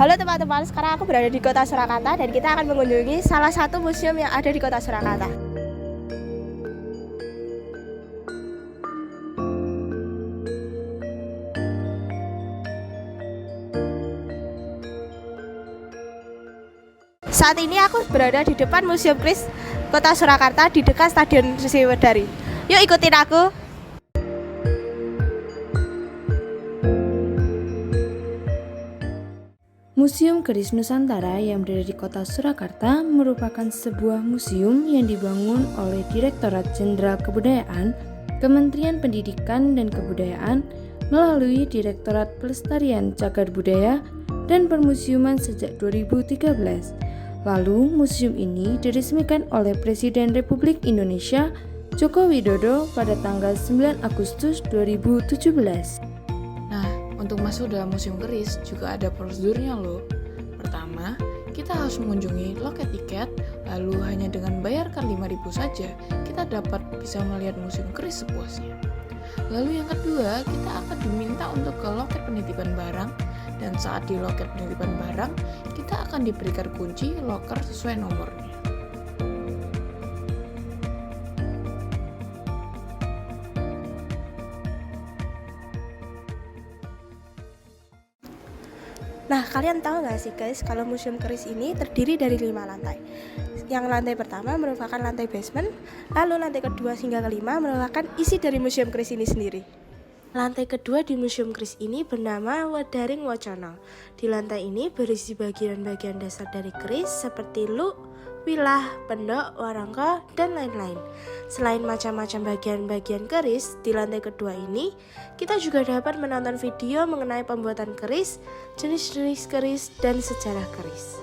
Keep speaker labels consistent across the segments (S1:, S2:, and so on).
S1: Halo teman-teman, sekarang aku berada di kota Surakarta dan kita akan mengunjungi salah satu museum yang ada di kota Surakarta. Saat ini aku berada di depan Museum Keris Kota Surakarta di dekat Stadion Sriwedari. Yuk ikutin aku.
S2: Museum Keris Nusantara yang berada di kota Surakarta merupakan sebuah museum yang dibangun oleh Direktorat Jenderal Kebudayaan, Kementerian Pendidikan dan Kebudayaan melalui Direktorat Pelestarian Cagar Budaya dan Permusiuman sejak 2013. Lalu, museum ini diresmikan oleh Presiden Republik Indonesia Joko Widodo pada tanggal 9 Agustus 2017.
S3: Untuk masuk dalam Museum Keris juga ada prosedurnya loh. Pertama, kita harus mengunjungi loket tiket, lalu hanya dengan bayarkan 5.000 saja, kita dapat bisa melihat Museum Keris sepuasnya. Lalu yang kedua, kita akan diminta untuk ke loket penitipan barang, dan saat di loket penitipan barang, kita akan diberikan kunci loker sesuai nomornya.
S1: Nah, kalian tahu nggak sih guys, kalau Museum Keris ini terdiri dari 5 lantai. Yang lantai pertama merupakan lantai basement, lalu lantai kedua hingga kelima merupakan isi dari Museum Keris ini sendiri. Lantai kedua di Museum Keris ini bernama Wedaring Wacana. Di lantai ini berisi bagian-bagian dasar dari keris seperti luk, wilah, pendok, warangka, dan lain-lain. Selain macam-macam bagian-bagian keris, di lantai kedua ini kita juga dapat menonton video mengenai pembuatan keris, jenis-jenis keris, dan sejarah keris.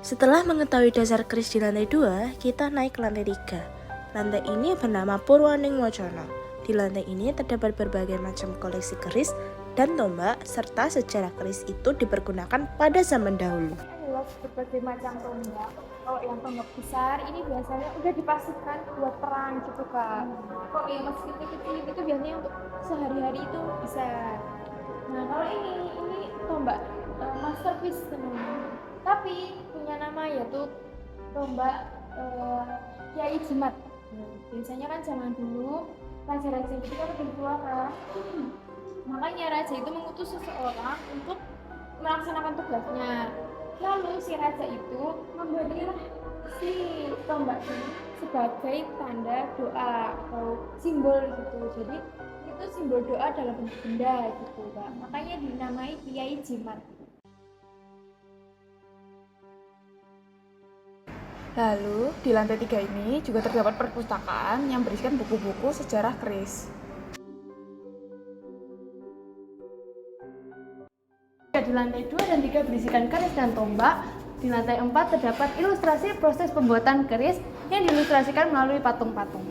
S1: Setelah mengetahui dasar keris di lantai 2, kita naik ke lantai 3. Lantai ini bernama Purwaning Wacana. Di lantai ini terdapat berbagai macam koleksi keris dan tombak, serta sejarah keris itu dipergunakan pada zaman dahulu.
S4: Berbagai macam tombak. Kalau yang tombak besar ini biasanya udah dipastikan buat perang gitu kak. Kalau yang masih kecil itu biasanya untuk sehari-hari itu bisa. Nah kalau ini tombak masterpiece teman-teman. Tapi punya nama yaitu tombak Kiai Jimat. Biasanya kan zaman dulu raja-raja itu kan lebih tua kan. Makanya raja itu mengutus seseorang untuk melaksanakan tugasnya. Lalu si raja itu memberilah si tombak ini sebagai tanda doa atau simbol gitu. Jadi itu simbol doa dalam bentuk benda gitu Kak. Makanya dinamai Kiai Jimat.
S3: Lalu, di lantai 3 ini juga terdapat perpustakaan yang berisikan buku-buku sejarah keris.
S4: Di lantai 2 dan 3 berisikan keris dan tombak. Di lantai 4 terdapat ilustrasi proses pembuatan keris yang diilustrasikan melalui patung-patung.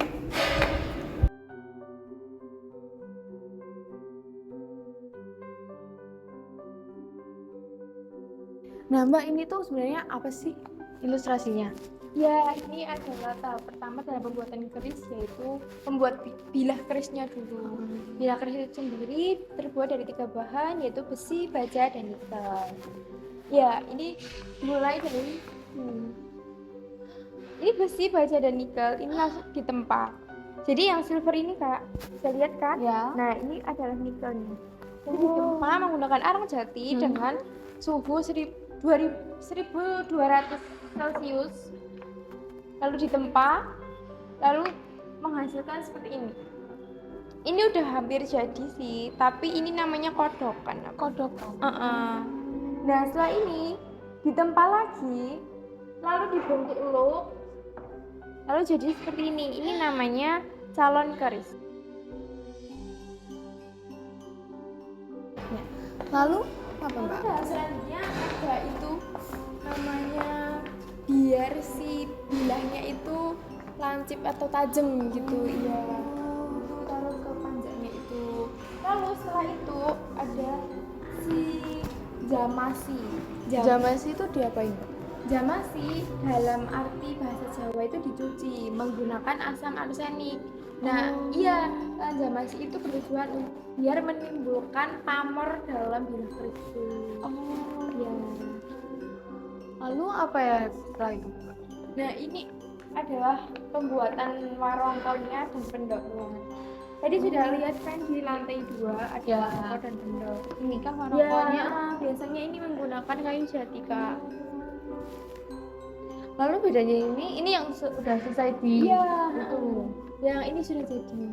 S4: Nah Mbak, ini tuh sebenarnya apa sih ilustrasinya? Ya, ini adalah tahap pertama dalam pembuatan keris, yaitu membuat bilah kerisnya dulu. Bilah keris itu sendiri terbuat dari 3 bahan, yaitu besi, baja, dan nikel. Ya, ini mulai dari ini besi, baja, dan nikel, ini langsung ditempa. Jadi yang silver ini Kak, bisa lihat kan? Ya. Nah, ini adalah nikel nih. Jadi ditempa menggunakan arang jati dengan suhu 1200 Celcius. Lalu ditempa, lalu menghasilkan seperti ini. Ini udah hampir jadi sih, tapi ini namanya kodokan. Kodokan. Nah setelah ini ditempa lagi, lalu dibentuk luk, lalu jadi seperti ini. Ini namanya calon keris.
S1: Ya. Lalu apa Mbak?
S4: Selanjutnya ada itu namanya biar si bilahnya itu lancip atau tajam gitu. Iya, itu taruh ke panjangnya itu. Lalu setelah itu ada si jamasi.
S3: Jamasi itu diapain?
S4: Jamasi dalam arti bahasa Jawa itu dicuci menggunakan asam arsenik. Nah, iya, lanjamasi itu bertujuan biar menimbulkan pamor dalam bilah keris itu. Iya.
S3: Lalu apa ya setelah itu?
S4: Nah, ini adalah pembuatan warongkonya dan pendoknya. Tadi sudah lihat kan di lantai 2 ada
S3: Ya.
S4: warongko dan pendok.
S3: Ini kan
S4: Ya,
S3: warongkonya.
S4: biasanya ini menggunakan kayu jati, Kak.
S3: Lalu bedanya ini yang sudah selesai di
S4: Iya,
S3: itu.
S4: yang ini sudah jadi.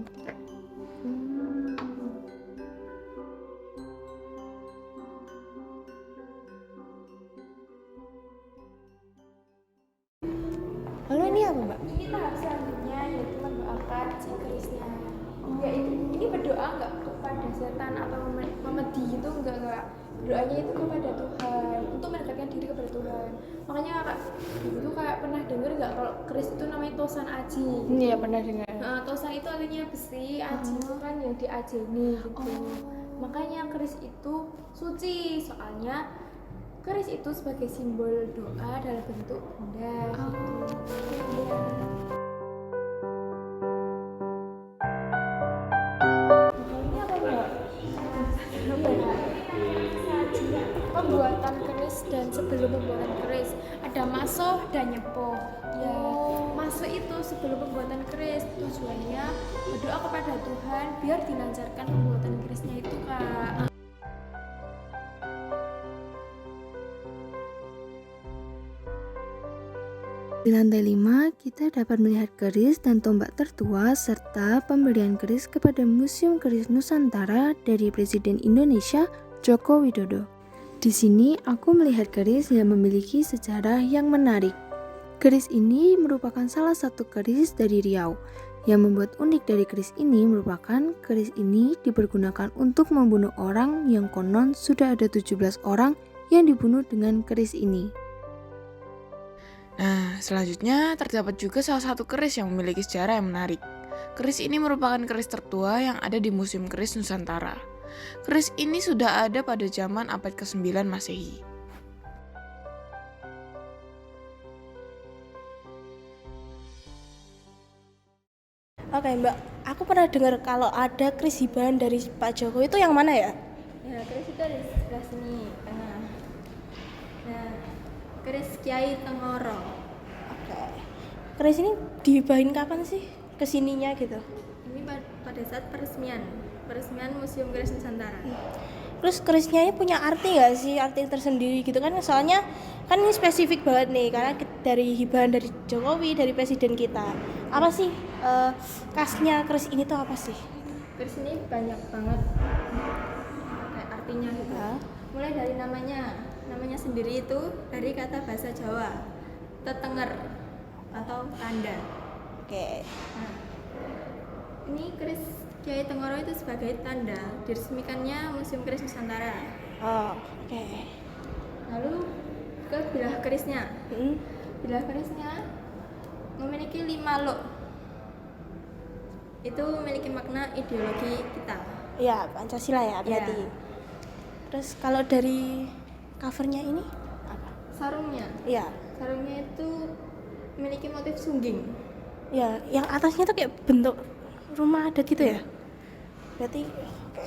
S1: Lalu ini apa, Mbak?
S4: Ini tahap selanjutnya yaitu mendoakan si kerisnya. Yaitu ini berdoa nggak kepada setan atau memedi itu enggak. Doanya itu kepada Tuhan untuk mendekatkan diri kepada Tuhan. Makanya Kak, dulu tuh kayak pernah dengar nggak kalau keris itu namanya tosan aji.
S3: Iya pernah dengar.
S4: Nah, tosan itu artinya besi, aji itu kan yang diajeni gitu. Makanya keris itu suci, soalnya keris itu sebagai simbol doa dalam bentuk benda gitu. Iya. Ini apa, Mbak? Pembuatan keris dan sebelum pembuatan keris ada maso dan nyepo. Ya, maso itu sebelum pembuatan keris tujuannya berdoa kepada Tuhan biar dilancarkan pembuatan kerisnya itu, Kak.
S2: Di lantai 5, kita dapat melihat keris dan tombak tertua serta pemberian keris kepada Museum Keris Nusantara dari Presiden Indonesia Joko Widodo. Di sini aku melihat keris yang memiliki sejarah yang menarik. Keris ini merupakan salah satu keris dari Riau. Yang membuat unik dari keris ini merupakan keris ini dipergunakan untuk membunuh orang yang konon sudah ada 17 orang yang dibunuh dengan keris ini.
S3: Nah, selanjutnya terdapat juga salah satu keris yang memiliki sejarah yang menarik. Keris ini merupakan keris tertua yang ada di Museum Keris Nusantara. Keris ini sudah ada pada zaman abad ke-9 Masehi.
S1: Oke, Mbak, aku pernah dengar kalau ada keris hibaan dari Pak Jokowi itu yang mana ya?
S4: Ya, keris itu ada di sebelah sini, tengah. Nah, keris Kiai Tengoro.
S1: Oke. Keris ini dihibahin kapan sih kesininya gitu?
S4: Ini pada saat peresmian Museum Keris Nusantara.
S1: Terus kerisnya ini punya arti nggak sih, arti tersendiri gitu kan? Soalnya kan ini spesifik banget nih karena dari hibahan dari Jokowi, dari presiden kita. Apa sih khasnya keris ini tuh apa sih?
S4: Keris ini banyak banget kayak artinya gitu. Mulai dari namanya sendiri itu dari kata bahasa Jawa, tetenger atau tanda.
S1: Oke.
S4: Nah, ini keris Kiai Tengoro itu sebagai tanda diresmikannya Museum Keris Nusantara.
S1: Oh, oke.
S4: Lalu ke bilah kerisnya.
S1: Hmm.
S4: Bilah kerisnya memiliki 5 lok. Itu memiliki makna ideologi kita.
S1: Ya, Pancasila ya berarti.
S4: Ya.
S1: Terus kalau dari covernya ini apa?
S4: Sarungnya itu memiliki motif sungging.
S1: Ya, yang atasnya tuh kayak bentuk rumah adat gitu ya? Berarti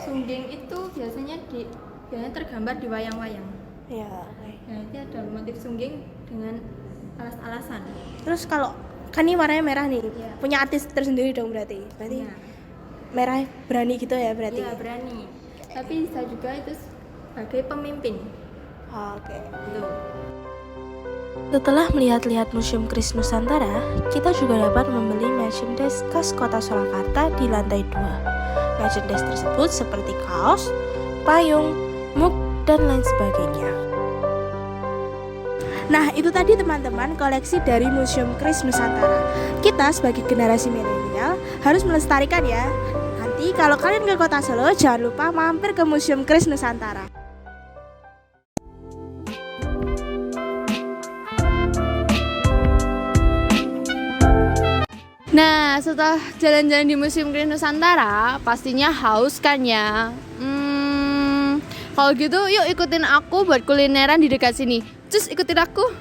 S4: Sungging itu biasanya tergambar di wayang-wayang.
S1: ya, oke.
S4: Nah, itu ada motif sungging dengan alas-alasan.
S1: Terus kalau kan ini warnanya merah nih,
S4: Iya.
S1: punya artis tersendiri dong berarti. Berarti
S4: Nah,
S1: merah berani gitu ya berarti.
S4: iya berani. Tapi bisa juga itu sebagai pemimpin.
S1: Oke.
S4: Gitu.
S1: Setelah melihat-lihat Museum Keris Nusantara, kita juga dapat membeli merchandise khas kota Surakarta di lantai 2. Merchandise tersebut seperti kaos, payung, mug, dan lain sebagainya. Nah, itu tadi teman-teman koleksi dari Museum Keris Nusantara. Kita sebagai generasi milenial harus melestarikan ya. Nanti kalau kalian ke kota Solo, jangan lupa mampir ke Museum Keris Nusantara.
S5: Nah, setelah jalan-jalan di Museum Keris Nusantara, pastinya haus kan ya? Kalau gitu yuk ikutin aku buat kulineran di dekat sini. Cus, ikutin aku.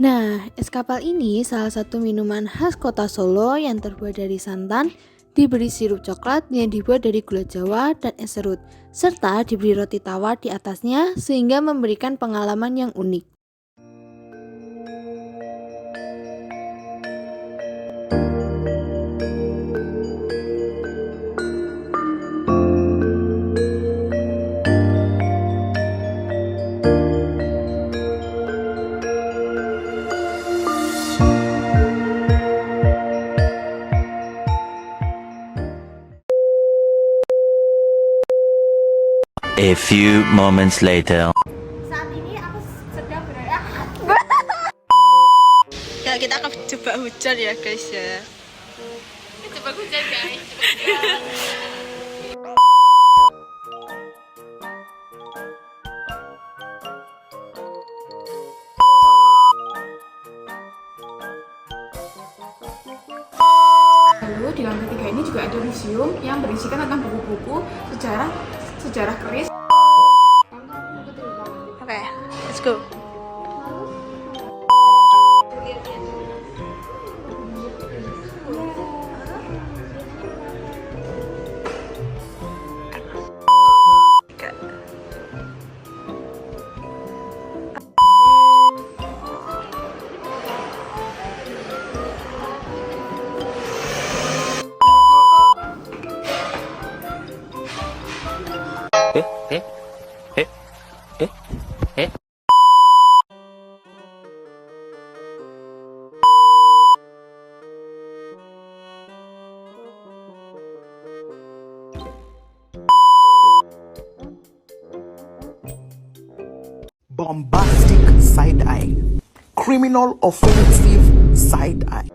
S2: Nah, es kapal ini salah satu minuman khas kota Solo yang terbuat dari santan, diberi sirup coklat yang dibuat dari gula Jawa dan es serut, serta diberi roti tawar di atasnya sehingga memberikan pengalaman yang unik.
S6: A few moments later.
S1: Saat ini aku sedang berada. Ya kita akan coba hujan ya guys ya.
S5: Coba hujan guys.
S3: Lalu di lantai 3 ini juga ada museum yang berisikan tentang buku-buku sejarah keris.
S1: Oke, let's go.
S7: Bombastic side eye, criminal offensive side eye.